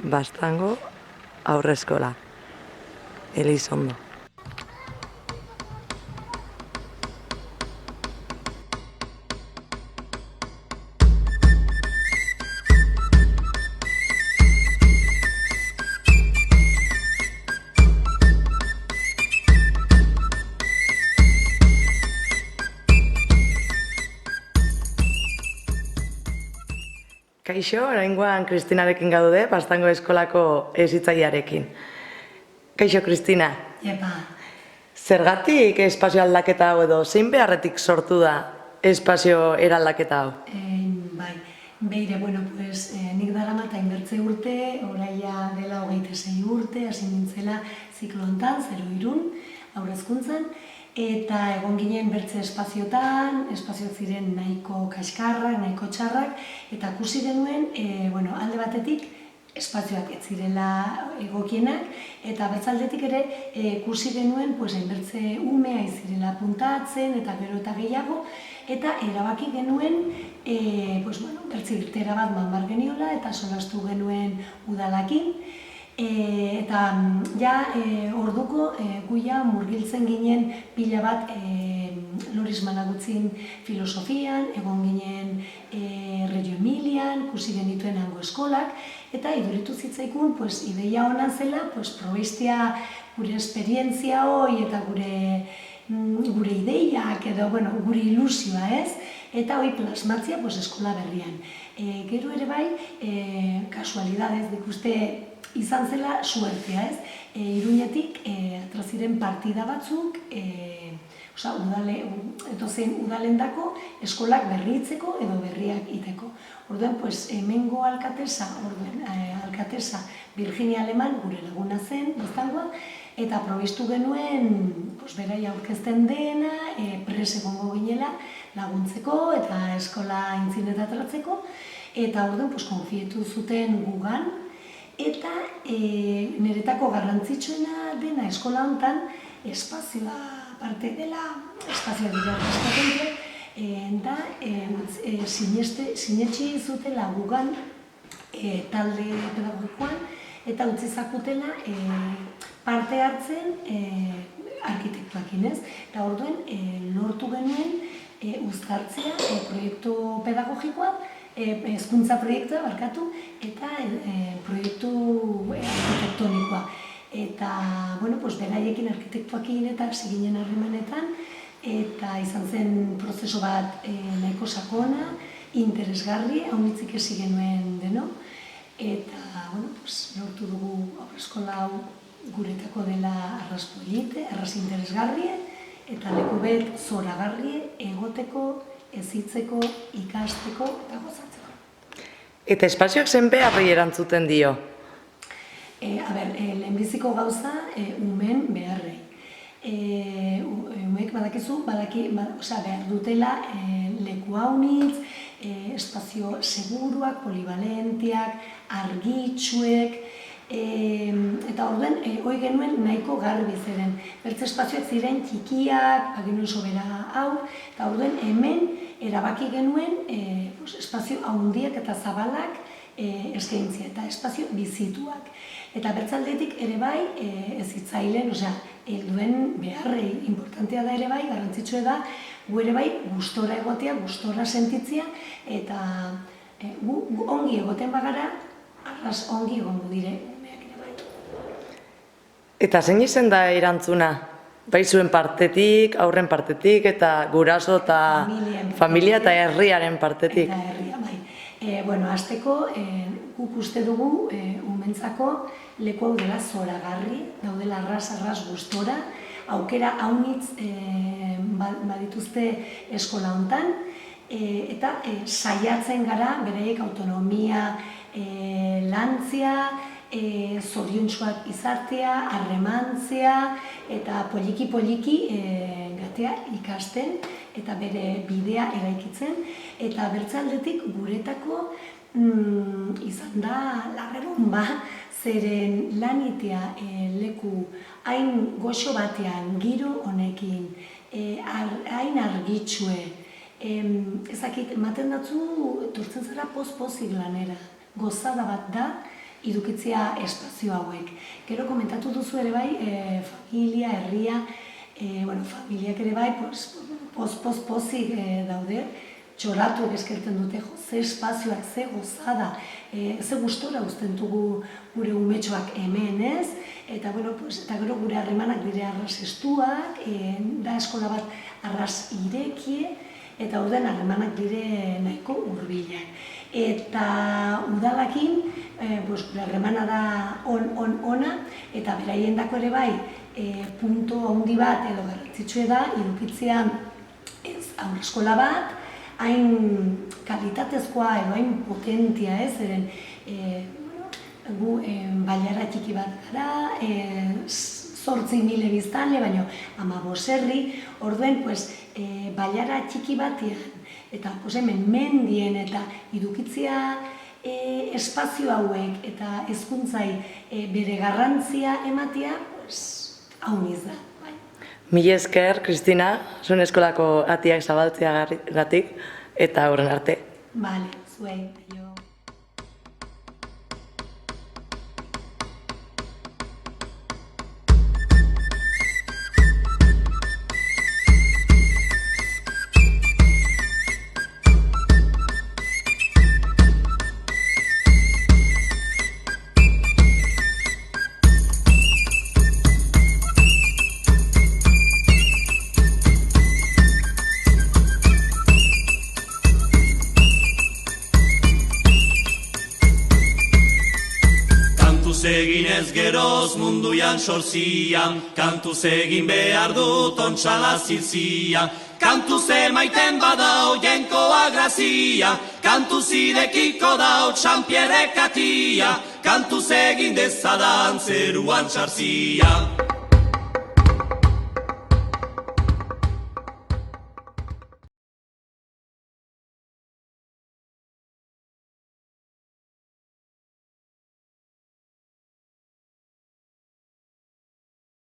Bastango Haurreskola, Elizondo. Kaixo, oraingoan Kristinarekin gaude, Bastango eskolako hezitzailearekin. Kaixo, Kristina. Epa, Zergatik espazio aldaketa hau edo, zein beharretik sortu da espazio eraldaketa hau? bai, beire, nik daramata inbertze urte, oraia dela 26 urte, hasi nintzela ziklo hontan, 0-3, haurrezkuntzan, eta egon ginen bertze espaziotan, espazio ziren nahiko kaskarrak, nahiko txarrak, eta ikusi genuen, alde batetik, espazioak ez zirela egokienak, eta bertzaldetik ere ikusi genuen hainbertze umea izirela puntatzen, eta gero eta gehiago, eta erabaki genuen bertze irtera bat manbar geniola, eta solastu genuen udalakin, eta orduko guia murgiltzen ginen pila bat Loris Managutzin filosofian, egon ginen Reggio Emilian, ikusi genituen hango eskolak, eta iduritu zitzaikun ideia ona zela probestea gure esperientzia hoi eta gure ideiak edo gure ilusioa ez, eta hoi plasmatzia eskola berrian. Gero ere bai, kasualidadez ikuste izan zela suertea ez, Iruñetik atraziren partida batzuk, edozein udalendako eskolak berritzeko edo berriak iteko. Orduan, hemengo alkatesa Virginia Aleman gure laguna zen, Bastangoa, eta probistu genuen beraia aurkezten dena, pres egongo ginela laguntzeko eta eskola intzinetataratzeko, eta orduan konfietu zuten gugan, eta niretako garrantzitsuena dena eskola hontan espazioa parte dela, espazioa dira espazioa, eta sinetxi zutela gugan talde pedagogikoan, eta utzi zakutela parte hartzen arkitektuakin ez. Eta orduen lortu genuen uztartzea proiektu pedagogikoa, hezkuntza proiektua barkatu, eta proiektu arkitektonikoa. Eta, beraiekin arkitektuakin eta ziginen harremanetan, eta izan zen prozeso bat nahiko sakona, interesgarri, haunitzik ezi genuen deno, eta, lortu dugu haurreskola hau guretako dela arras polite, arras interesgarrie, eta leku bet zoragarrie egoteko, ezitzeko, ikasteko eta gozatzeko. Eta espazioak zen beharri erantzuten dio? Lehenbiziko gauza, umen beharrei. Umeek badakizu, behar dutela leku haunitz, espazio seguruak, polivalentiak, argitsuek, eta orduen, hoi genuen nahiko garbi ziren. Bertze espazioak ziren txikiak, genuen sobera hau, eta orduen hemen erabaki genuen espazio haundiak eta zabalak eskaintzia, eta espazio bizituak. Eta bertzaldetik ere bai, ez hitzailen, helduen beharrei importantea da ere bai, garrantzitsua da, gu ere bai gustora egotea, gustora sentitzea, eta gu ongi egoten bagara, arras ongi egongo dire umeak ere bai. Eta zein izen da erantzuna? Bai zuen partetik, aurren partetik, eta guraso eta familia eta herriaren partetik. Eta herria, bai. Azteko, guk uste dugu umentzako leku hau dela zoragarri, daudela arras gustora, aukera haunitz badituzte eskola hontan, eta saiatzen gara beraiek autonomia lantzea, zoriontsuak izatea, harremantzea, eta poliki-poliki gatea ikasten, eta bere bidea eraikitzen, eta bertzaldetik guretako izan da larrerun zeren lanitea leku hain goxo batean, giro honekin, hain argitsue, ezakit, ematen datzu, etortzen zara poz-pozik lanera, gozada bat da, idukitzia espazio hauek. Gero komentatu duzu ere bai, familia, herria, familiak ere bai, pozik daude, txoratuak eskertzen dute, ze espazioak, ze gozada, ze gustora uzten dugu gure umetxoak hemen, ez? Eta gero gure harremanak dire arras estuak, da eskola bat arras irekie, eta orden harremanak dire nahiko hurbilak. Eta udalakin, gure harremana da ona, eta beraien dako ere bai, punto handi bat edo garrantzitsue da, irukitzea aurreskola bat, hain kalitatezkoa edo hain potentia, eren gu bailara txiki bat gara, 8.000 biztanle, baina 15 herri, orduen bailara txiki batean, eta hemen mendien eta idukitzia espazio hauek eta hezkuntzai bere garrantzia ematea, hauniz da. Mila esker, Kristina, zuen eskolako atiak zabaltzeagatik eta horren arte. Bale, zuei, jo. Egin ez geroz munduan sorzian, kantuz egin behar dut ontxala zilzian. Kantuz emaiten badau jenkoa grazia, kantuz idekiko dau txampierrek atia, kantuz egin dezadan zeruan txarzia.